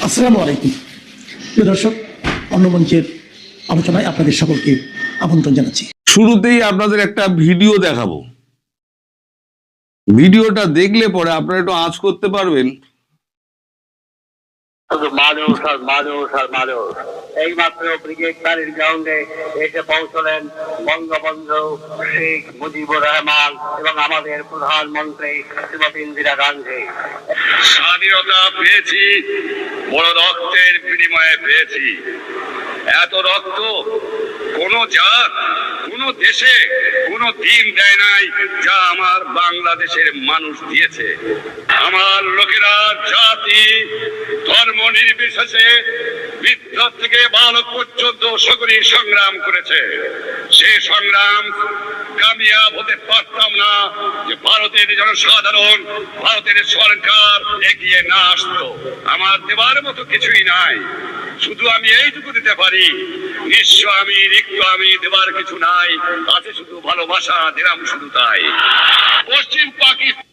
আসসালামু আলাইকুম প্রিয় দর্শক, অন্য মঞ্চের আলোচনায় আপনাদের সকলকে আমন্ত্রণ জানাচ্ছি। শুরুতেই আপনাদের একটা ভিডিও দেখাবো। ভিডিওটা দেখলে পরে আপনারা একটু আঁচ করতে পারবেন। শুধু মানুষ আর মানুষ আর মানুষ। এইমাত্র ব্রিগেড প্যারেড গ্রাউন্ডে এসে পৌঁছলেন বঙ্গবন্ধু শেখ মুজিবুর রহমান এবং আমাদের প্রধানমন্ত্রী শ্রীমতী ইন্দিরা গান্ধী। স্বাধীনতা পেয়েছি বড় রক্তের বিনিময়ে পেয়েছি। এত রক্ত কোন জাত কোন দেশে কোন দিন দেয় নাই যা আমার বাংলাদেশের মানুষ দিয়েছে। আমার লোকেরা জাতি ধর্ম নির্বিশেষে বৃদ্ধ থেকে বালক পর্যন্ত সকলে সংগ্রাম করেছে। সে সংগ্রাম কামিয়াব হতে পারতাম না যে ভারতের জনসাধারণ, ভারতের সরকার এগিয়ে না আসতো। আমার দেবার মতো কিছুই নাই, শুধু আমি এইটুকু দিতে পারি। নিঃস্ব আমি, রিক্ত আমি, দেবার কিছু নাই, আছে শুধু ভালোবাসা, দিলাম শুধু তাই। পশ্চিম পাকিস্তান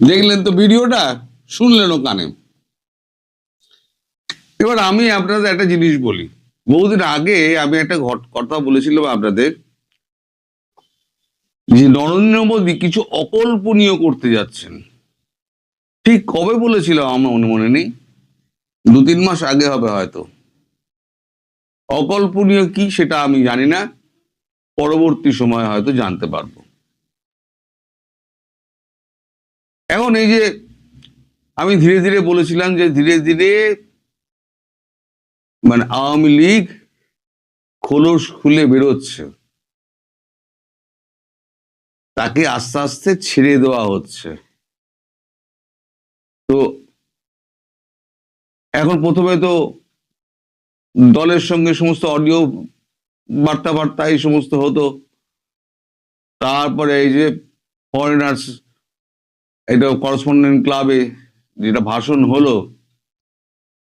দেখলেন তো ভিডিওটা, শুনলেনও কানে। এবার আমি আপনাদের একটা জিনিস বলি। বহুদিন আগে আমি একটা কথা বলেছিলাম আপনাদের যে নরেন্দ্র মোদী কিছু অকল্পনীয় করতে যাচ্ছেন। ঠিক কবে বলেছিলাম আমার মনে নেই, 2-3 মাস আগে হবে হয়তো। অকল্পনীয় কি সেটা আমি জানি না, পরবর্তী সময় হয়তো জানতে পারবো। এখন এই যে আমি ধীরে ধীরে বলেছিলাম যে ধীরে ধীরে মানে আওয়ামী লীগ খোলস খুলে বেরোচ্ছে, তাকে আস্তে আস্তে ছেড়ে দেওয়া হচ্ছে। তো এখন প্রথমে তো দলের সঙ্গে সমস্ত অডিও বার্তা এই সমস্ত হতো, তারপরে এই যে ফরেনার্স এটা করেসপন্ডেন্ট ক্লাবে যেটা ভাষণ হলো,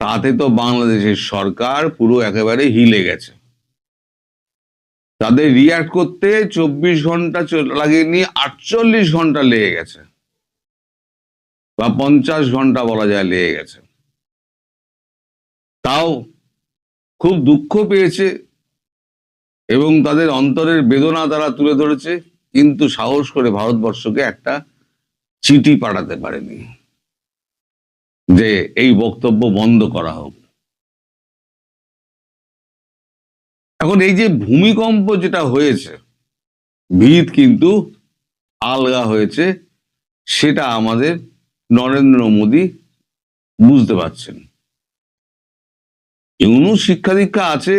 তাতে তো বাংলাদেশের সরকার পুরো একেবারে হিলে গেছে। তাদের রিয়াক্ট করতে 24 ঘন্টা লাগেনি, 48 ঘন্টা লেগে গেছে, বা 50 ঘন্টা বলা যায় লেগে গেছে। তাও খুব দুঃখ পেয়েছে এবং তাদের অন্তরের বেদনা তারা তুলে ধরেছে, কিন্তু সাহস করে ভারতবর্ষকে একটা চিঠি পাঠাতে পারেনি যে এই বক্তব্য বন্ধ করা হোক। এখন এই যে ভূমিকম্প যেটা হয়েছে, ভিত কিন্তু আলগা হয়েছে, সেটা আমাদের নরেন্দ্র মোদী বুঝতে পারছেন। ইউনূস শিক্ষা দীক্ষা আছে,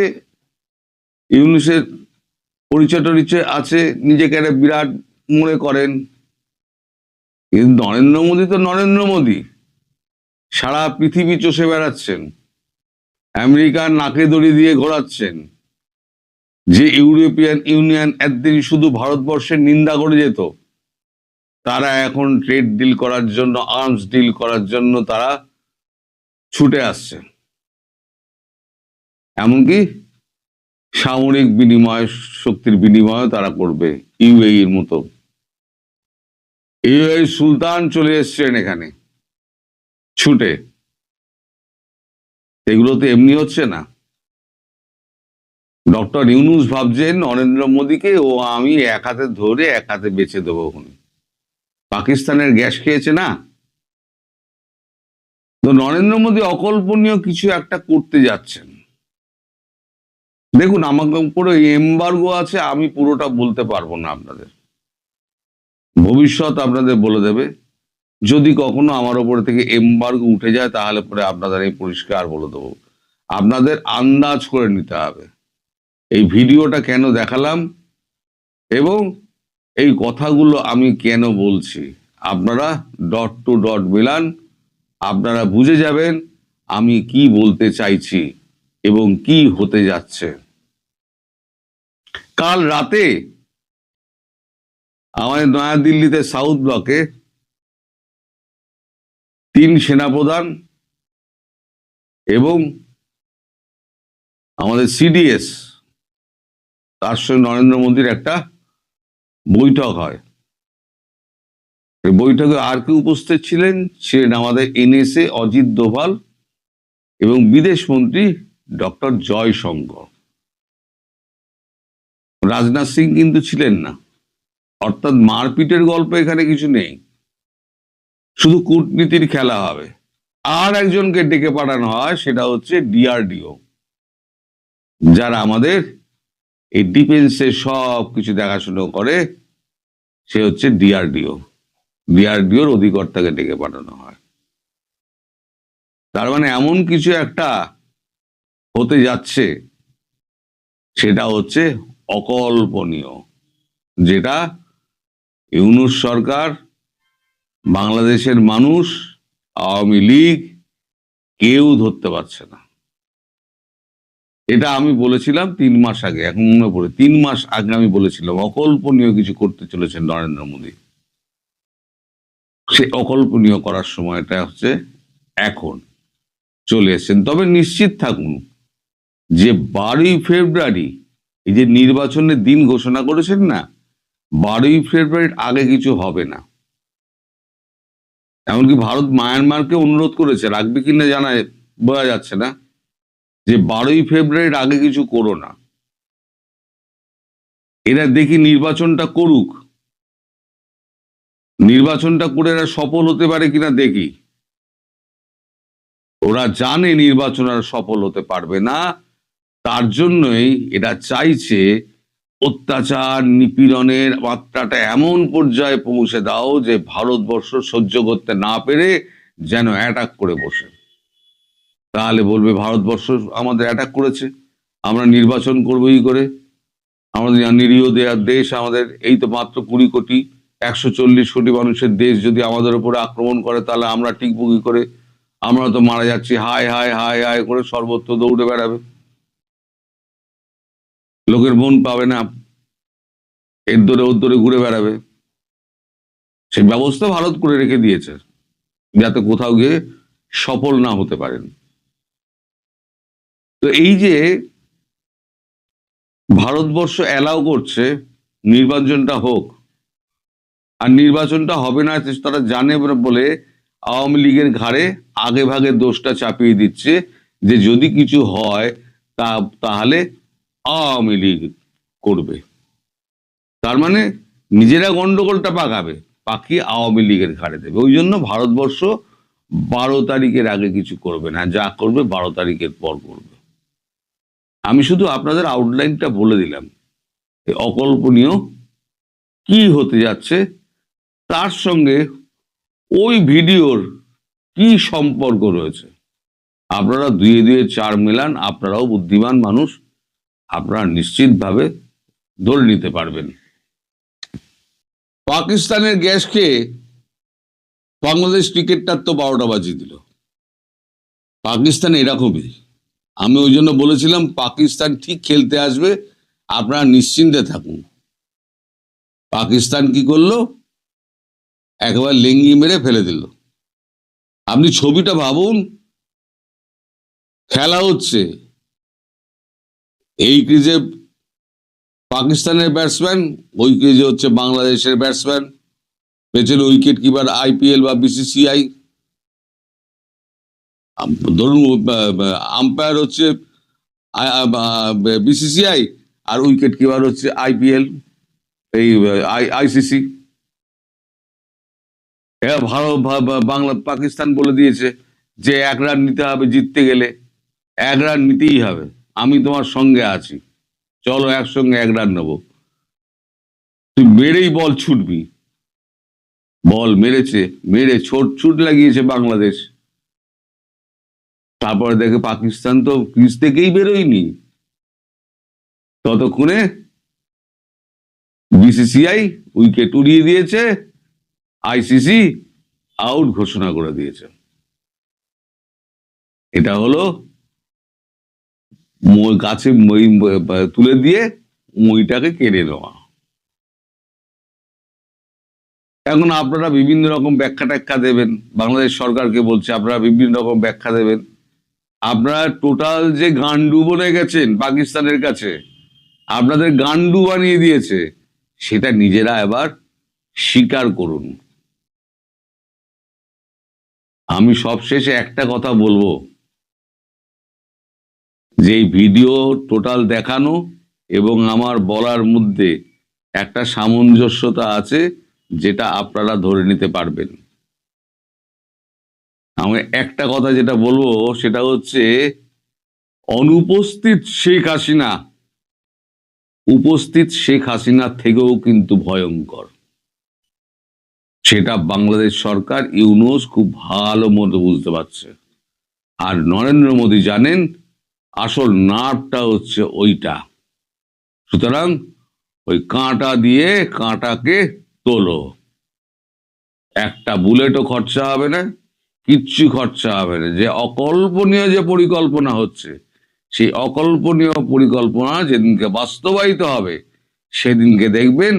ইউনূসের পরিচয় টরিচয় আছে, নিজেকে একটা বিরাট মনে করেন, কিন্তু নরেন্দ্র মোদী তো নরেন্দ্র মোদী, সারা পৃথিবী চষে বেড়াচ্ছেন, আমেরিকার নাকে দড়ি দিয়ে ঘোরাচ্ছেন। যে ইউরোপিয়ান ইউনিয়ন একদিন শুধু ভারতবর্ষের নিন্দা করে যেত, তারা এখন ট্রেড ডিল করার জন্য, আর্মস ডিল করার জন্য তারা ছুটে আসছে। এমনকি সামরিক বিনিময়, শক্তির বিনিময় তারা করবে। ইউএইর মতো ইউএই সুলতান চলে এসছেন এখানে ছুটে। এগুলো তো এমনি হচ্ছে না। ডক্টর ইউনূস ভাবছেন নরেন্দ্র মোদীকে ও আমি এক হাতে ধরে এক হাতে বেঁচে দেবো। পাকিস্তানের গ্যাস খেয়েছে না, তো নরেন্দ্র মোদী অকল্পনীয় কিছু একটা করতে যাচ্ছেন। দেখুন, আমাকে উপরে এমবার্গো আছে, আমি পুরোটা বলতে পারবো না আপনাদের, ভবিষ্যৎ আপনাদের বলে দেবে। যদি কখনো আমার ওপরে থেকে এমবার্গো উঠে যায়, তাহলে পরে আপনাদের এই পরিষ্কার বলে দেবো। আপনাদের আন্দাজ করে নিতে হবে এই ভিডিওটা কেন দেখালাম এবং এই কথাগুলো আমি কেন বলছি। আপনারা ডট টু ডট মিলান, আপনারা বুঝে যাবেন আমি কি বলতে চাইছি এবং কি হতে যাচ্ছে। কাল রাতে আমাদের নয়াদিল্লিতে সাউথ ব্লকে 3 সেনাপ্রধান এবং আমাদের সিডিএস, তার সঙ্গে নরেন্দ্র মোদীর একটা বৈঠক হয়। এই বৈঠকে আর কি উপস্থিত ছিলেন? ছিলেন আমাদের এনএসএ অজিত দোভাল এবং বিদেশমন্ত্রী ডক্টর জয়শঙ্কর। রাজনাথ সিং কিন্তু ছিলেন না। অর্থাৎ মারপিটের গল্প এখানে কিছু নেই, শুধু কূটনীতির খেলা হবে। আর একজনকে ডেকে পাঠানো হয়, সেটা হচ্ছে ডিআরডিও, যারা আমাদের এই ডিফেন্সের সব কিছু দেখাশুনো করে। সে হচ্ছে ডিআরডিও। ডিআরডিওর অধিকর্তাকে ডেকে পাঠানো হয়। তার মানে এমন কিছু একটা হতে যাচ্ছে, সেটা হচ্ছে অকল্পনীয়, যেটা ইউনূস সরকার, বাংলাদেশের মানুষ, আওয়ামী লীগ কেউ ধরতে পারছে না। এটা আমি বলেছিলাম 3 মাস আগে, এখন মনে পড়ে 3 মাস আগে আমি বলেছিলাম অকল্পনীয় কিছু করতে চলেছেন নরেন্দ্র মোদী। সে অকল্পনীয় করার সময়টা হচ্ছে এখন, চলে এসেছেন। তবে নিশ্চিত থাকুন যে 12ই ফেব্রুয়ারি এই যে নির্বাচনের দিন ঘোষণা করেছেন না, 12ই ফেব্রুয়ারির আগে কিছু হবে না। এমনকি ভারত মায়ানমারকে অনুরোধ করেছে, রাখবে কিনা জানায় বোঝা যাচ্ছে না, যে 12ই ফেব্রুয়ারির আগে কিছু করো না। এরা দেখি নির্বাচনটা করুক, নির্বাচনটা করে এরা সফল হতে পারে কিনা দেখি। ওরা জানে নির্বাচন আর সফল হতে পারবে না, তার জন্যই এরা চাইছে অত্যাচার নিপীড়নের মাত্রাটা এমন পর্যায়ে পৌঁছে দাও যে ভারতবর্ষ সহ্য করতে না পেরে যেন অ্যাটাক করে বসে। তাহলে বলবে ভারতবর্ষ আমাদের অ্যাটাক করেছে, আমরা নির্বাচন করবো কি করে? আমাদের নিরীহ দেশ, আমাদের এই তো মাত্র 20 কোটি, 140 কোটি মানুষের দেশ যদি আমাদের উপরে আক্রমণ করে, তাহলে আমরা টিকবো কি করে? আমরা তো মারা যাচ্ছি, হায় হায় হায় হায় করে সর্বত্র দৌড়ে বেড়াবে, লোকের মন পাবে না, এর দরে ওর দরে ঘুরে বেড়াবে। সেই ব্যবস্থা ভারত করে রেখে দিয়েছে, যাতে কোথাও গিয়ে সফল না হতে পারেন। তো এই যে ভারতবর্ষ অ্যালাউ করছে নির্বাচনটা হোক, আর নির্বাচনটা হবে না তারা জানে বলে আওয়ামী লীগের ঘাড়ে আগে ভাগে দোষটা চাপিয়ে দিচ্ছে, যে যদি কিছু হয় তাহলে আওয়ামী লীগ করবে। তার মানে নিজেরা গন্ডগোলটা পাকাবে, পাকিয়ে আওয়ামী লীগের ঘাড়ে দেবে। ওই জন্য ভারতবর্ষ 12 তারিখের আগে কিছু করবে না, যা করবে 12 তারিখের পর করবে। আমি শুধু আপনাদের আউটলাইনটা বলে দিলাম, অকল্পনীয় কি হতে যাচ্ছে, তার সঙ্গে ওই ভিডিওর কি সম্পর্ক রয়েছে। আপনারা 2 এ 2 4 মেলান, আপনারাও বুদ্ধিমান মানুষ, আপনারা নিশ্চিতভাবে ধরে নিতে পারবেন। পাকিস্তানের গ্যাস খেয়ে বাংলাদেশ ক্রিকেটটার তো 12টা বাজিয়ে দিল। পাকিস্তান এরকমই, আমি ওই জন্য বলেছিলাম পাকিস্তান ঠিক খেলতে আসবে, আপনারা নিশ্চিন্তে থাকুন। পাকিস্তান কি করলো? একেবারে লেঙ্গি মেরে ফেলে দিল। আপনি ছবিটা ভাবুন, খেলা হচ্ছে, এই ক্রিজে পাকিস্তানের ব্যাটসম্যান, ওই ক্রিজে হচ্ছে বাংলাদেশের ব্যাটসম্যান, পেছনে উইকেট কিপার আইপিএল বা বিসিসিআই, ধরুন আম্পায়ার হচ্ছে বিসিসিআই, আর উইকেট কিপার হচ্ছে আইপিএল, এই আইসিসি। বাংলা পাকিস্তান বলে দিয়েছে যে 1 রান নিতে হবে, জিততে গেলে 1 রান নিতেই হবে, আমি তোমার সঙ্গে আছি, চলো একসঙ্গে 1 রান নেবো। তুই মেরেই বল ছুটবি। বল মেরেছে, মেরে ছুট লাগিয়েছে বাংলাদেশ। তারপরে দেখে পাকিস্তান তো ক্রিজ থেকেই বেরোয়নি, ততক্ষণে বিসিসিআই উইকেট উড়িয়ে দিয়েছে, আইসিসি আউট ঘোষণা করে দিয়েছে। এটা হলো গাছে মই তুলে দিয়ে মইটাকে কেড়ে নেওয়া। এখন আপনারা বিভিন্ন রকম ব্যাখ্যা ট্যাখ্যা দেবেন, বাংলাদেশ সরকারকে বলছে আপনারা বিভিন্ন রকম ব্যাখ্যা দেবেন। আপনারা টোটাল যে গান্ডু বনে গেছেন পাকিস্তানের কাছে, আপনাদের গান্ডু বানিয়ে দিয়েছে, সেটা নিজেরা এবার স্বীকার করুন। আমি সবশেষে একটা কথা বলবো, যে এই ভিডিও টোটাল দেখানো এবং আমার বলার মধ্যে একটা সামঞ্জস্যতা আছে, যেটা আপনারা ধরে নিতে পারবেন। আমি একটা কথা যেটা বলবো সেটা হচ্ছে, অনুপস্থিত শেখ হাসিনা উপস্থিত শেখ হাসিনার থেকেও কিন্তু ভয়ঙ্কর। সেটা বাংলাদেশ সরকার, ইউনূস খুব ভালো মতো বুঝতে পারছে। আর নরেন্দ্র মোদী জানেন আসল নার্ভটা হচ্ছে ওইটা। সুতরাং ওই কাঁটা দিয়ে কাঁটাকে তোলো। একটা বুলেটও খরচা হবে না, কিচ্ছু খরচা হবে না। যে অকল্পনীয় যে পরিকল্পনা হচ্ছে, সেই অকল্পনীয় পরিকল্পনা যেদিনকে বাস্তবায়িত হবে, সেদিনকে দেখবেন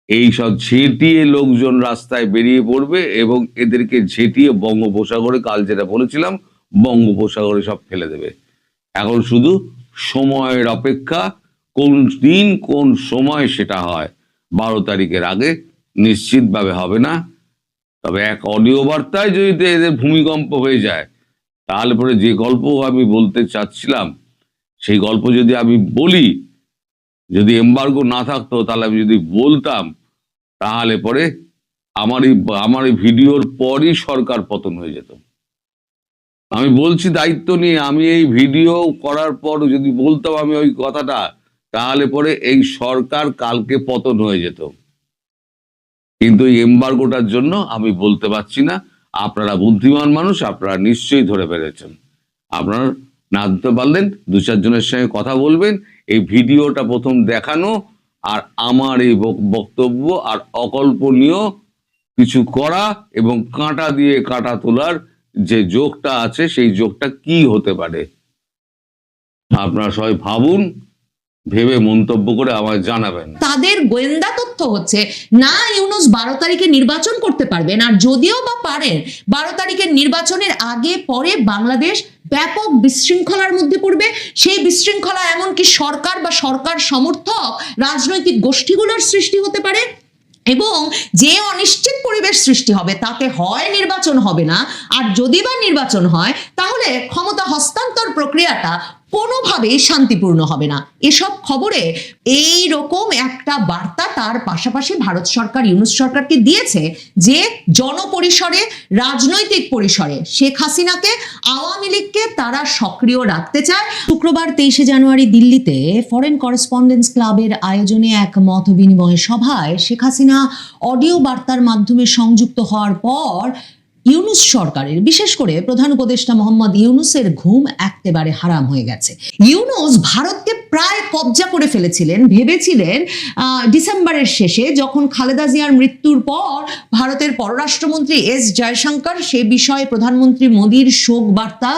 এইসব ঝেঁটিয়ে লোকজন রাস্তায় বেরিয়ে পড়বে এবং এদেরকে ঝেঁটিয়ে বঙ্গোপসাগরে, কাল যেটা বলেছিলাম, বঙ্গোপসাগরে সব ফেলে দেবে। এখন শুধু সময়ের অপেক্ষা, কোন দিন কোন সময় সেটা হয়। 12 তারিখের আগে নিশ্চিতভাবে হবে না। তবে এক অডিও বার্তায় যদি এদের ভূমিকম্প হয়ে যায়, তাহলে পরে যে গল্প আমি বলতে চাচ্ছিলাম, সেই গল্প যদি আমি বলি, যদি এমবার্গো না থাকতো, তাহলে আমি যদি বলতাম, তাহলে পরে আমার এই ভিডিওর পরই সরকার পতন হয়ে যেত। আমি বলছি দায়িত্ব নিয়ে, আমি এই ভিডিও করার পর যদি বলতাম আমি ওই কথাটা, তাহলে পরে এই সরকার কালকে পতন হয়ে যেত। কিন্তু এই এমবার্গোটার জন্য আমি বলতে পারছি না। আপনারা বুদ্ধিমান মানুষ, আপনারা নিশ্চয়ই ধরে পেরেছেন। আপনারা না দিতে পারলেন 2-4 জনের সঙ্গে কথা বলবেন। এই ভিডিওটা প্রথম দেখানো আর আমার এই বক্তব্য আর অকল্পনীয় কিছু করা এবং কাঁটা দিয়ে কাঁটা তোলার যে যোগটা আছে, সেই যোগটা কি হতে পারে আপনারা সবাই ভাবুন, ভেবে মন্তব্য করে আমায় জানাবেন। তাদের গোয়েন্দা তথ্য হচ্ছে না, ইউনূস 12 তারিখে নির্বাচন করতে পারবেন, আর যদিও বা পারেন 12 তারিখের নির্বাচনের আগে পরে বাংলাদেশ ব্যাপক বিশৃঙ্খলার মধ্যে পড়বে। সেই বিশৃঙ্খলা এমনকি সরকার বা সরকার সমর্থক রাজনৈতিক গোষ্ঠীগুলোর সৃষ্টি হতে পারে, এবং যে অনিশ্চিত পরিবেশ সৃষ্টি হবে তাতে হয় নির্বাচন হবে না, আর যদি বা নির্বাচন হয় তাহলে ক্ষমতা হস্তান্তর প্রক্রিয়াটা কোনোভাবেই শান্তিপূর্ণ হবে না। এসব খবরে এই রকম একটা বার্তা তার পাশাপাশি ভারত সরকার ইউনূস সরকারকে দিয়েছে, যে জনপরিসরে, রাজনৈতিক পরিসরে শেখ হাসিনাকে, আওয়ামী লীগকে তারা সক্রিয় রাখতে চায়। শুক্রবার 23শে জানুয়ারি দিল্লিতে ফরেন করেসপন্ডেন্স ক্লাবের আয়োজনে এক মত বিনিময় সভায় শেখ হাসিনা অডিও বার্তার মাধ্যমে সংযুক্ত হওয়ার পর ইউনূস সরকারের, বিশেষ করে প্রধান উপদেষ্টা মোহাম্মদ ইউনূসের ঘুম একেবারে হারাম হয়ে গেছে। ইউনূস ভারতকে প্রায় কবজা করে ফেলেছিলেন, ভেবেছিলেন ডিসেম্বরের শেষে, যখন খালেদা জিয়ার মৃত্যুর পর ভারতের পররাষ্ট্রমন্ত্রী এস জয়শঙ্কর সে বিষয়ে প্রধানমন্ত্রী মোদীর শোক বার্তা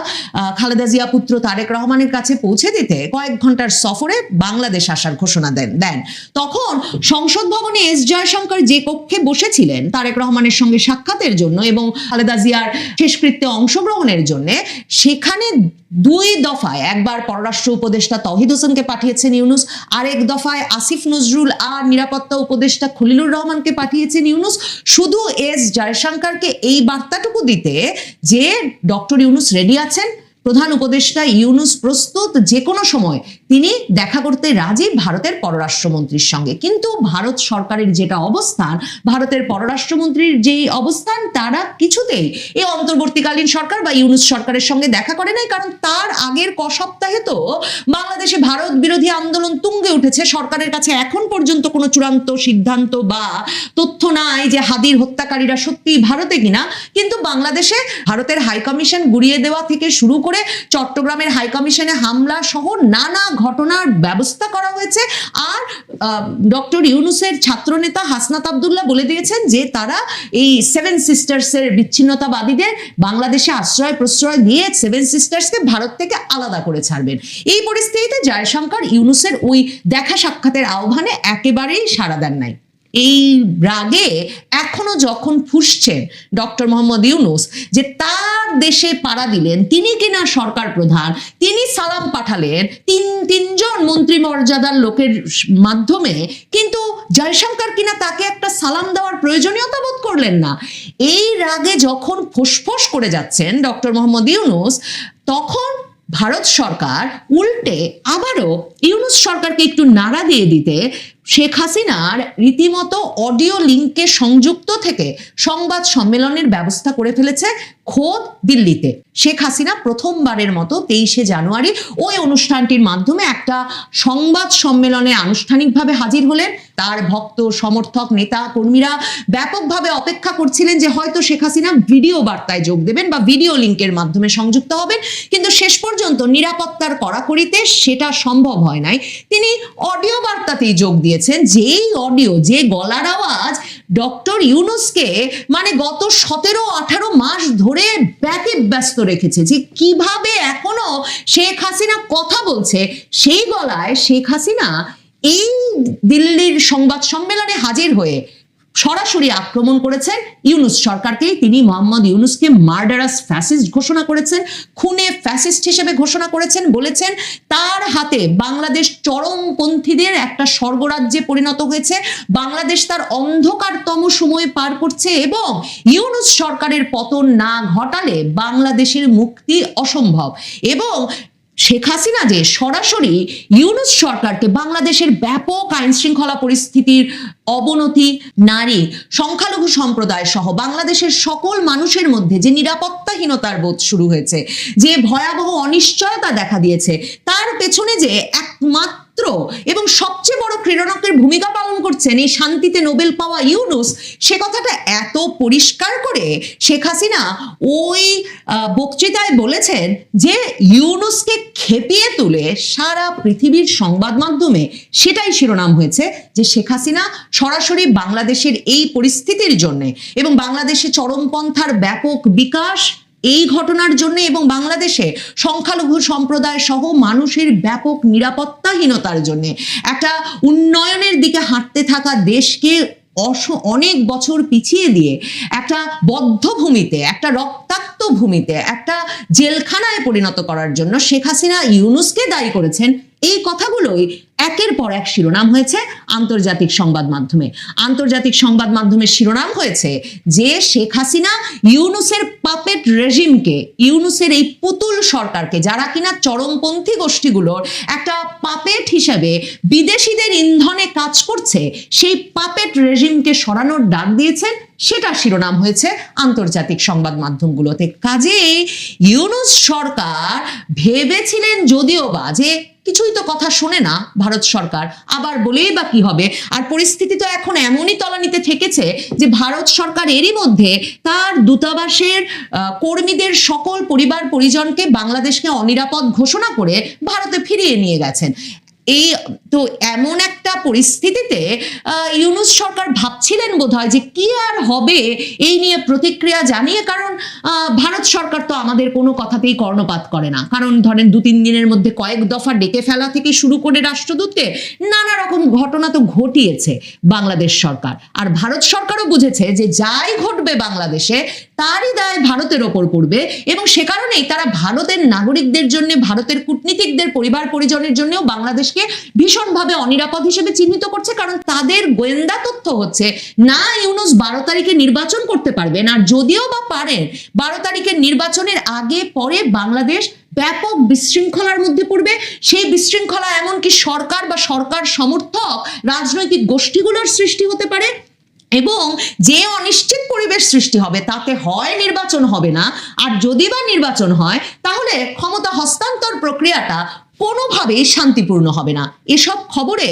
খালেদা জিয়া পুত্র তারেক রহমানের কাছে পৌঁছে দিতে কয়েক ঘন্টার সফরে বাংলাদেশ আসার ঘোষণা দেন। তখন সংসদ ভবনে এস জয়শঙ্কর যে কক্ষে বসেছিলেন তারেক রহমানের সঙ্গে সাক্ষাতের জন্য এবং খালেদা জিয়ার শেষকৃত্যে অংশগ্রহণের জন্য, সেখানে 2 দফায়, একবার পররাষ্ট্র উপদেষ্টা তৌহিদ হোসেনকে পাঠিয়েছেন ইউনূস, আরেক দফায় আসিফ নজরুল আর নিরাপত্তা উপদেষ্টা খলিলুর রহমানকে পাঠিয়েছেন ইউনূস, শুধু এস জয়শঙ্করকে এই বার্তাটুকু দিতে যে ডক্টর ইউনূস রেডি আছেন, প্রধান উপদেষ্টা ইউনূস প্রস্তুত, যে কোনো সময় তিনি দেখা করতে রাজি ভারতের পররাষ্ট্রমন্ত্রীর সঙ্গে। কিন্তু ভারত সরকারের যেটা অবস্থান, ভারতের পররাষ্ট্রমন্ত্রীর যেই অবস্থান, তারা কিছুতেই এই অন্তর্বর্তীকালীন সরকার বা ইউনূস সরকারের সঙ্গে দেখা করে নাই। কারণ তার আগের সপ্তাহে তো বাংলাদেশে ভারত বিরোধী আন্দোলন তুঙ্গে উঠেছে। সরকারের কাছে এখন পর্যন্ত কোনো চূড়ান্ত সিদ্ধান্ত বা তথ্য নাই যে হাদির হত্যাকারীরা সত্যি ভারতে কিনা, কিন্তু বাংলাদেশে ভারতের হাইকমিশন গুড়িয়ে দেওয়া থেকে শুরু করে চট্টগ্রামের হাইকমিশনে হামলা সহ নানা ঘটনার ব্যবস্থা করা হয়েছে। আর ডক্টর ইউনূসের ছাত্রনেতা হাসনাত আব্দুল্লাহ বলে দিয়েছেন যে তারা এই 7 সিস্টার্সের বিচ্ছিন্নতাবাদীদের বাংলাদেশে আশ্রয় প্রশ্রয় দিয়ে 7 সিস্টার্সকে ভারত থেকে আলাদা করে ছাড়বেন। এই পরিস্থিতিতে জয়শঙ্কর ইউনূসের ওই দেখা সাক্ষাতের আহ্বানে একেবারেই সাড়া দেন নাই। এই রাগে এখনো যখন ফুঁসছেন ডক্টর মোহাম্মদ ইউনূস যে তার দেশে পাড়া দিলেন, তিনি কিনা সরকার প্রধান, তিনি সালাম পাঠালেন তিনজন মন্ত্রী মর্যাদার লোকের মাধ্যমে, কিন্তু জয়শঙ্কর কিনা তাকে একটা সালাম দেওয়ার প্রয়োজনীয়তা বোধ করলেন না। এই রাগে যখন ফোঁসফোঁস করে যাচ্ছেন ডক্টর মোহাম্মদ ইউনূস, তখন ভারত সরকার উল্টে আবারও ইউনূস সরকারকে একটু নাড়া দিয়ে দিতে শেখ হাসিনার রীতিমতো অডিও লিঙ্কে সংযুক্ত থেকে সংবাদ সম্মেলনের ব্যবস্থা করে ফেলেছে খোদ দিল্লিতে। শেখ হাসিনা প্রথমবারের মতো 23শে জানুয়ারি ওই অনুষ্ঠানটির মাধ্যমে একটা সংবাদ সম্মেলনে আনুষ্ঠানিকভাবে হাজির হলেন। তার ভক্ত সমর্থক নেতা কর্মীরা ব্যাপকভাবে অপেক্ষা করছিলেন যে হয়তো শেখ হাসিনা ভিডিও বার্তায় যোগ দেবেন বা ভিডিও লিঙ্কের মাধ্যমে সংযুক্ত হবেন, কিন্তু শেষ পর্যন্ত নিরাপত্তার কড়াকড়িতে সেটা সম্ভব হয় নাই। তিনি অডিও বার্তাতেই যোগ দিয়েছেন, যেই অডিও, যে গলার আওয়াজ ডক্টর ইউনূসকে মানে গত 17-18 মাস ধরে ব্যতিব্যস্ত রেখেছে, যে কিভাবে এখনো শেখ হাসিনা কথা বলছে। সেই গলায় শেখ হাসিনা এই দিল্লির সংবাদ সম্মেলনে হাজির হয়ে সরাসরি আক্রমণ করেছেন ইউনূস সরকারকে। তিনি মোহাম্মদ ইউনূসকে মার্ডারাস ফ্যাসিস্ট ঘোষণা করেছেন, খুনে ফ্যাসিস্ট হিসেবে ঘোষণা করেছেন, বলেছেন তার হাতে বাংলাদেশ চরমপন্থীদের একটা স্বর্গরাজ্যে পরিণত হয়েছে, বাংলাদেশ তার অন্ধকারতম সময় পার করছে এবং ইউনূস সরকারের পতন না ঘটালে বাংলাদেশের মুক্তি অসম্ভব। এবং শেখ হাসিনা যে সরাসরি ইউনূস সরকারকে বাংলাদেশের ব্যাপক আইন শৃঙ্খলা পরিস্থিতির অবনতি, নারী, সংখ্যালঘু সম্প্রদায় সহ বাংলাদেশের সকল মানুষের মধ্যে যে নিরাপত্তাহীনতার বোধ শুরু হয়েছে, যে ভয়াবহ অনিশ্চয়তা দেখা দিয়েছে, তার পেছনে যে একমাত্র এবং সবচেয়ে বড় ক্রীড়নকের ভূমিকা পালন করছেন এই শান্তিতে নোবেল পাওয়া ইউনূস, সে কথাটা এত পরিষ্কার করে শেখ হাসিনা ওই বক্তৃতায় বলেছেন যে ইউনূসকে খেপিয়ে তুলে সারা পৃথিবীর সংবাদ মাধ্যমে সেটাই শিরোনাম হয়েছে যে শেখ হাসিনা সরাসরি বাংলাদেশের এই পরিস্থিতির জন্য এবং বাংলাদেশে চরমপন্থার ব্যাপক বিকাশ এই ঘটনার জন্য এবং বাংলাদেশে সংখ্যালঘু সম্প্রদায় সহ মানুষের ব্যাপক নিরাপত্তাহীনতার জন্য একটা উন্নয়নের দিকে হাঁটতে থাকা দেশকে অনেক বছর পিছিয়ে দিয়ে একটা বদ্ধভূমিতে, একটা রক্তাক্ত ভূমিতে, একটা জেলখানায় পরিণত করার জন্য শেখ হাসিনা ইউনূসকে দায়ী করেছেন। এই কথাগুলোই একের পর এক শিরোনাম হয়েছে আন্তর্জাতিক সংবাদ মাধ্যমে। আন্তর্জাতিক সংবাদ মাধ্যমের শিরোনাম হয়েছে যে শেখ হাসিনা ইউনূসের পাপেট রেজিমকে, ইউনূসের এই পুতুল সরকারকে, যারা কিনা চরমপন্থী গোষ্ঠীগুলোর একটা পাপেট হিসেবে বিদেশিদের ইন্ধনে কাজ করছে, সেই পাপেট রেজিমকে সরানোর ডাক দিয়েছেন। সেটা শিরোনাম হয়েছে আন্তর্জাতিক সংবাদ মাধ্যমগুলোতে। কাজেই ইউনূস সরকার ভেবেছিলেন যদিও বা যে কিছুই তো কথা শোনে না ভারত সরকার, আবার বলেই বা কি হবে। আর পরিস্থিতি তো এখন এমনই তলানিতে ঠেকেছে যে ভারত সরকার এরই মধ্যে তার দূতাবাসের কর্মীদের সকল পরিবার পরিজনকে বাংলাদেশকে অনিরাপদ ঘোষণা করে ভারতে ফিরিয়ে নিয়ে গেছেন। এই তো এমন একটা পরিস্থিতিতে ইউনূস সরকার ভাবছিলেন বোধহয় যে কি আর হবে এই নিয়ে প্রতিক্রিয়া জানিয়ে, কারণ ভারত সরকার তো আমাদের কোনো কথাতেই কর্ণপাত করে না। কারণ ধরেন 2-3 দিনের মধ্যে কয়েক দফা ডেকে ফেলা থেকে শুরু করে রাষ্ট্রদূতকে নানা রকম ঘটনা তো ঘটিয়েছে বাংলাদেশ সরকার। আর ভারত সরকারও বুঝেছে যে যাই ঘটবে বাংলাদেশে তারই দায় ভারতের ওপর পড়বে এবং সে কারণেই তারা ভারতের নাগরিকদের জন্য, ভারতের কূটনীতিকদের পরিবার পরিজনের জন্যও বাংলাদেশকে ভীষণভাবে অনিরাপদ হিসেবে চিহ্নিত করছে। কারণ তাদের গোয়েন্দা তথ্য হচ্ছে না ইউনূস 12 তারিখে নির্বাচন করতে পারবেন, আর যদিও বা পারেন 12 তারিখের নির্বাচনের আগে পরে বাংলাদেশ ব্যাপক বিশৃঙ্খলার মধ্যে পড়বে। সেই বিশৃঙ্খলা এমনকি সরকার বা সরকার সমর্থক রাজনৈতিক গোষ্ঠীগুলোর সৃষ্টি হতে পারে এবং যে অনিশ্চিত পরিবেশ সৃষ্টি হবে তাতে হয় নির্বাচন হবে না, আর যদি বা নির্বাচন হয় তাহলে ক্ষমতা হস্তান্তর প্রক্রিয়াটা কোনোভাবেই শান্তিপূর্ণ হবে না। এসব খবরে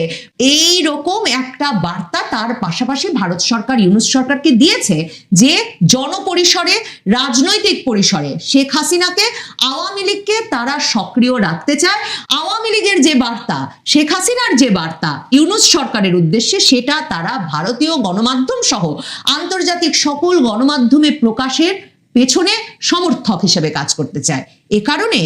এই রকম একটা বার্তা তার পাশাপাশি ভারত সরকার ইউনূস সরকারকে দিয়েছে যে জনপরিসরে, রাজনৈতিক পরিসরে শেখ হাসিনাকে, আওয়ামী লীগকে তারা সক্রিয় রাখতে চায়। আওয়ামী লীগের যে বার্তা, শেখ হাসিনার যে বার্তা ইউনূস সরকারের উদ্দেশ্যে, সেটা তারা ভারতীয় গণমাধ্যম সহ আন্তর্জাতিক সকল গণমাধ্যমে প্রকাশের পেছনে সমর্থক হিসেবে কাজ করতে চায়। এ কারণে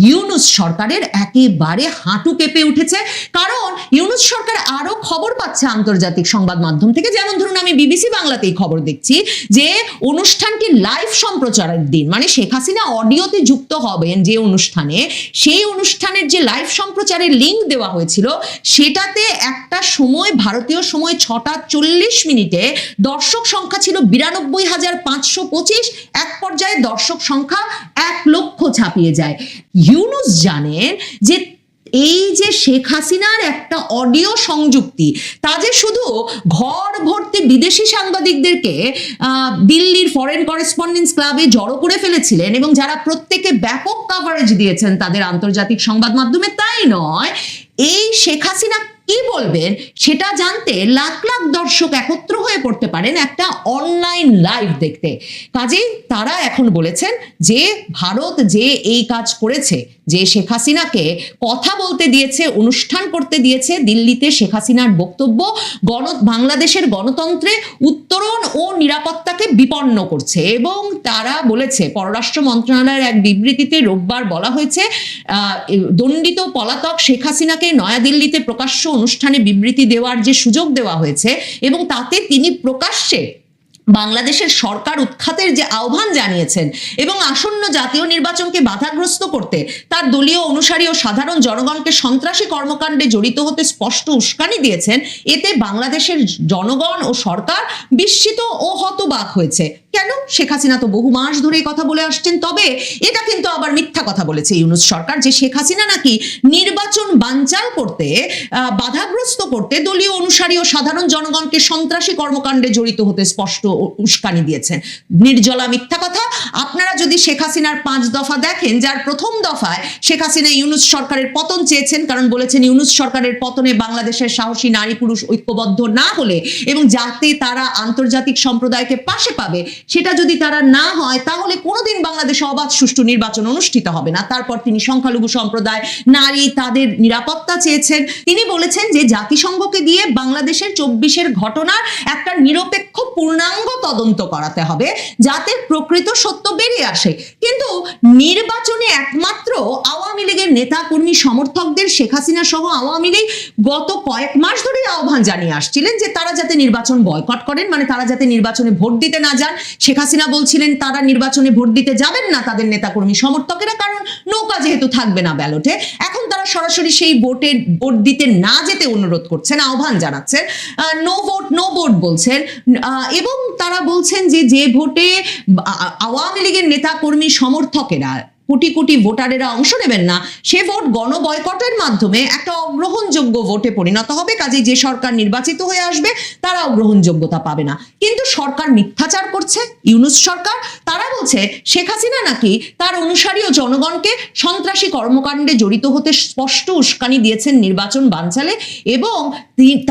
ইউনূস সরকারের একেবারে হাঁটু কেঁপে উঠেছে। কারণ ইউনূস সরকার আরো খবর পাচ্ছে আন্তর্জাতিক সংবাদ মাধ্যম থেকে, যেমন ধরুন আমি বিবিসি বাংলাতেই খবর দেখছি যে অনুষ্ঠানটি লাইভ সম্প্রচারের দিন, মানে শেখ হাসিনা অডিওতে যুক্ত হবেন যে অনুষ্ঠানে, সেই অনুষ্ঠানের যে লাইভ সম্প্রচারের লিঙ্ক দেওয়া হয়েছিল সেটাতে একটা সময় ভারতীয় সময় 6:40 দর্শক সংখ্যা ছিল 92,525, এক পর্যায়ে দর্শক সংখ্যা 1 লক্ষ ছাপিয়ে যায়। ইউনূস জানেন যে এই যে শেখ হাসিনার একটা অডিও সংযুক্তি, তা যে শুধু ঘর ভর্তি বিদেশি সাংবাদিকদেরকে দিল্লির ফরেন করেসপন্ডেন্স ক্লাবে জড়ো করে ফেলেছিলেন এবং যারা প্রত্যেকে ব্যাপক কভারেজ দিয়েছেন তাদের আন্তর্জাতিক সংবাদ মাধ্যমে, তাই নয়, এই শেখ হাসিনা কি বলবেন সেটা জানতে লাখ লাখ দর্শক একত্র হয়ে পড়তে পারেন একটা অনলাইন লাইভ দেখতে। কাজেই তারা এখন বলেছেন যে ভারত যে এই কাজ করেছে, যে শেখ হাসিনাকে কথা বলতে দিয়েছে, অনুষ্ঠান করতে দিয়েছে, দিল্লিতে শেখ হাসিনার বক্তব্য বাংলাদেশের গণতন্ত্রে উত্তরণ ও নিরাপত্তাকে বিপন্ন করছে। এবং তারা বলেছে, পররাষ্ট্র মন্ত্রণালয়ের এক বিবৃতিতে রোববার বলা হয়েছে, দণ্ডিত পলাতক শেখ হাসিনাকে নয়াদিল্লিতে প্রকাশ্য অনুষ্ঠানে বিবৃতি দেওয়ার যে সুযোগ দেওয়া হয়েছে এবং তাতে তিনি প্রকাশ্যে বাংলাদেশের সরকার উৎখাতের যে আহ্বান জানিয়েছেন এবং আসন্ন জাতীয় নির্বাচনকে বাধাগ্রস্ত করতে তার দলীয় অনুসারী ও সাধারণ জনগণকে সন্ত্রাসী কর্মকাণ্ডে জড়িত হতে স্পষ্ট উস্কানি দিয়েছেন, এতে বাংলাদেশের জনগণ ও সরকার বিস্মিত ও হতবাক হয়েছে। কেন? শেখ হাসিনা তো বহু মাস ধরে এই কথা বলে আসছেন। তবে এটা কিন্তু আবার মিথ্যা কথা বলেছে ইউনূস সরকার, যে শেখ হাসিনা নাকি নির্বাচন বানচাল করতে, বাধাগ্রস্ত করতে দলীয় অনুসারী ও সাধারণ জনগণকে সন্ত্রাসী কর্মকাণ্ডে জড়িত হতে স্পষ্ট উস্কানি দিয়েছেন। নির্জলা মিথ্যা কথা। আপনারা যদি শেখ হাসিনার 5 দফা দেখেন, যার প্রথম দফায় শেখ হাসিনা ইউনূস সরকারের পতন চেয়েছেন, কারণ বলেছেন ইউনূস সরকারের পতনে বাংলাদেশের সাহসী নারী পুরুষ ঐক্যবদ্ধ না হলে এবং যাতে তারা আন্তর্জাতিক সম্প্রদায়কে পাশে পাবে, সেটা যদি তারা না হয় তাহলে কোনোদিন বাংলাদেশে অবাধ সুষ্ঠু নির্বাচন অনুষ্ঠিত হবে না। তারপর তিনি সংখ্যালঘু সম্প্রদায়, নারী, তাদের নিরাপত্তা চেয়েছেন। তিনি বলেছেন যে জাতিসংঘকে দিয়ে বাংলাদেশের 24-এর ঘটনার একটা নিরপেক্ষ পূর্ণাঙ্গ তদন্ত করাতে হবে যাতে প্রকৃত সত্য বেরিয়ে আসে। কিন্তু নির্বাচনে একমাত্র আওয়ামী লীগের নেতা কর্মী সমর্থকদের শেখ হাসিনা সহ আওয়ামী লীগ গত কয়েক মাস ধরে আহ্বান জানিয়ে আসছিলেন যে তারা যাতে নির্বাচন বয়কট করেন, মানে তারা যাতে নির্বাচনে ভোট দিতে না যান। শেখ হাসিনা বলছিলেন তারা নির্বাচনে ভোট দিতে যাবেন না, তাদের নেতাকর্মী সমর্থকেরা, কারণ নৌকা যেহেতু থাকবে না ব্যালটে। এখন তারা সরাসরি সেই ভোট দিতে না যেতে অনুরোধ করছেন, আহ্বান জানাচ্ছেন, নো ভোট নো ভোট বলছেন। এবং তারা বলছেন যে ভোটে আওয়ামী লীগের নেতাকর্মী সমর্থকেরা, কোটি কোটি ভোটারেরা অংশ নেবেন না, সে ভোট গণবয়কটের মাধ্যমে একটা অগ্রহণযোগ্য ভোটে পরিণত হবে। কাজেই যে সরকার নির্বাচিত হয়ে আসবে তারাও গ্রহণযোগ্যতা পাবে না। কিন্তু সরকার মিথ্যাচার করছে, ইউনূস সরকার। তারা বলছে শেখ হাসিনা নাকি তার অনুসারী ও জনগণকে সন্ত্রাসী কর্মকাণ্ডে জড়িত হতে স্পষ্ট উস্কানি দিয়েছেন নির্বাচন বানচালে। এবং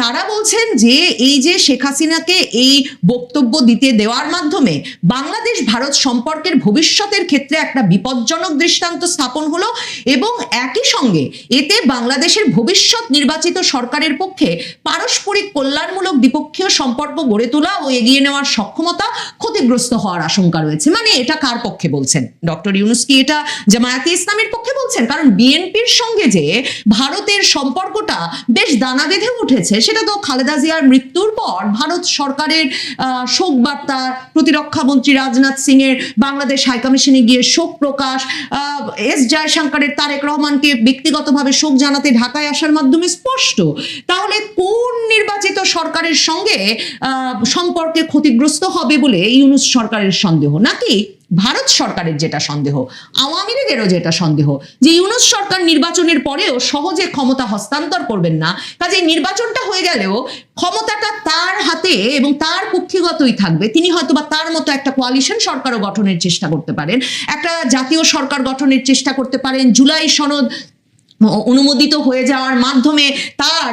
তারা বলছেন যে এই যে শেখ হাসিনাকে এই বক্তব্য দিতে দেওয়ার মাধ্যমে বাংলাদেশ ভারত সম্পর্কের ভবিষ্যতের ক্ষেত্রে একটা বিপজ্জনক দৃষ্টান্ত স্থাপন হলো এবং একই সঙ্গে এতে বাংলাদেশের ভবিষ্যৎ নির্বাচিত সরকারের পক্ষে পারস্পরিক কল্যাণমূলক দ্বিপক্ষীয় সম্পর্ক গড়ে তোলা ও এগিয়ে নেওয়ার সক্ষমতা ক্ষতিগ্রস্ত হওয়ার আশঙ্কা রয়েছে। মানে এটা কার পক্ষে বলছেন? ডক্টর ইউনূস কি এটা জামায়াতে ইসলামের পক্ষে বলছেন? কারণ বিএনপির সঙ্গে যে ভারতের সম্পর্কটা বেশ দানা বেঁধে উঠেছে, সেটা তো খালেদা জিয়ার মৃত্যুর পর ভারত সরকারের শোক বার্তা, প্রতিরক্ষা মন্ত্রী রাজনাথ সিং এর বাংলাদেশ হাইকমিশনে গিয়ে শোক প্রকাশ, এস জয়শঙ্করের তারেক রহমানকে ব্যক্তিগতভাবে শোক জানাতে ঢাকায় আসার মাধ্যমে স্পষ্ট। তাহলে কোন নির্বাচিত সরকারের সঙ্গে সম্পর্কে ক্ষতিগ্রস্ত হবে বলে ইউনূস সরকারের সন্দেহ, নাকি ভারত সরকারের যেটা সন্দেহ, আওয়ামী লীগেরও যেটা সন্দেহ যে ইউনূস সরকার নির্বাচনের পরেও সহজে ক্ষমতা হস্তান্তর করবেন না, কাজে নির্বাচনটা হয়ে গেলেও ক্ষমতাটা তার হাতে এবং তার কক্ষিগতই থাকবে। তিনি হয়তো বা তার মতো একটা কোয়ালিশন সরকারও গঠনের চেষ্টা করতে পারেন, একটা জাতীয় সরকার গঠনের চেষ্টা করতে পারেন, জুলাই সনদ অনুমোদিত হয়ে যাওয়ার মাধ্যমে তার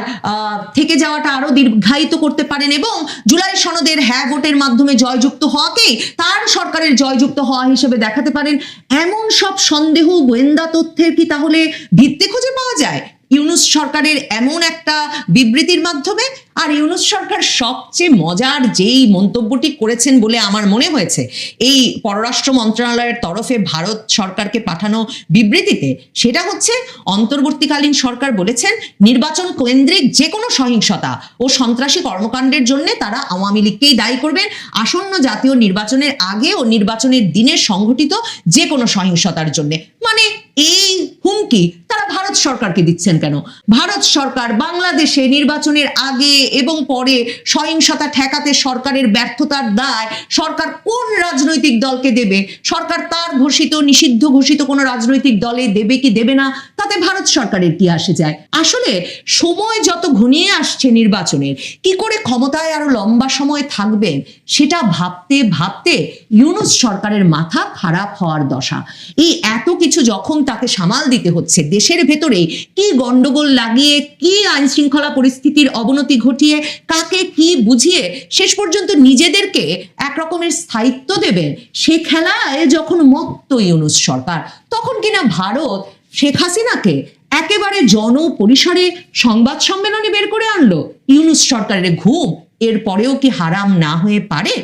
থেকে যাওয়াটা আরো দীর্ঘায়িত করতে পারেন এবং জুলাই সনদের হ্যাঁ ভোটের মাধ্যমে জয়যুক্ত হওয়াকেই তার সরকারের জয়যুক্ত হওয়া হিসেবে দেখাতে পারেন। এমন সব সন্দেহ, গোয়েন্দা তথ্যের কি তাহলে ভিত্তি খুঁজে পাওয়া যায়? ইউনূস সরকারের এমন একটা বিবৃতির মাধ্যমে। আর ইউনূস সরকার সবচেয়ে মজার যেই মন্তব্যটি করেছেন বলে আমার মনে হয়েছে এই পররাষ্ট্র মন্ত্রণালয়ের তরফে ভারত সরকারকে পাঠানো বিবৃতিতে, সেটা হচ্ছে অন্তর্বর্তীকালীন সরকার বলেছেন নির্বাচন কেন্দ্রিক যে কোনো সহিংসতা ও সন্ত্রাসী কর্মকাণ্ডের জন্য তারা আওয়ামী লীগকেই দায়ী করবেন। আসন্ন জাতীয় নির্বাচনের আগে ও নির্বাচনের দিনে সংঘটিত যে কোনো সহিংসতার জন্য। মানে এই হুমকি তারা ভারত সরকারকে দিচ্ছেন কেন? ভারত সরকার বাংলাদেশে নির্বাচনের আগে এবং পরে সহিংসতা ঠেকাতে সরকারের ব্যর্থতার দায় সরকার কোন রাজনৈতিক দলকে দেবে? সরকার তার ঘোষিত নিষিদ্ধ ঘোষিত কোনো রাজনৈতিক দলে দেবে কি দেবে না, তাতে ভারত সরকারের কি আসে যায়? আসলে সময় যত ঘনিয়ে আসছে নির্বাচনের, কি করে ক্ষমতায় আরো লম্বা সময় থাকবেন সেটা ভাবতে ভাবতে ইউনূস সরকারের মাথা খারাপ হওয়ার দশা। এই এত কিছু যখন তাকে সামাল দিতে হচ্ছে, দেশের ভেতরে কি গন্ডগোল লাগিয়ে, কি আইন শৃঙ্খলা পরিস্থিতির অবনতি ঘটিয়ে, কাকে কি বুঝিয়ে শেষ পর্যন্ত নিজেদেরকে এক রকমের স্থায়িত্ব দেবেন, সে খেলায় যখন মত্ত ইউনূস সরকার, তখন কিনা ভারত শেখ হাসিনাকে একেবারে জনপরিসরে সংবাদ সম্মেলনে বের করে আনলো। ইউনূস সরকারের ঘুম এর পরেও কি হারাম না হয়ে পারে?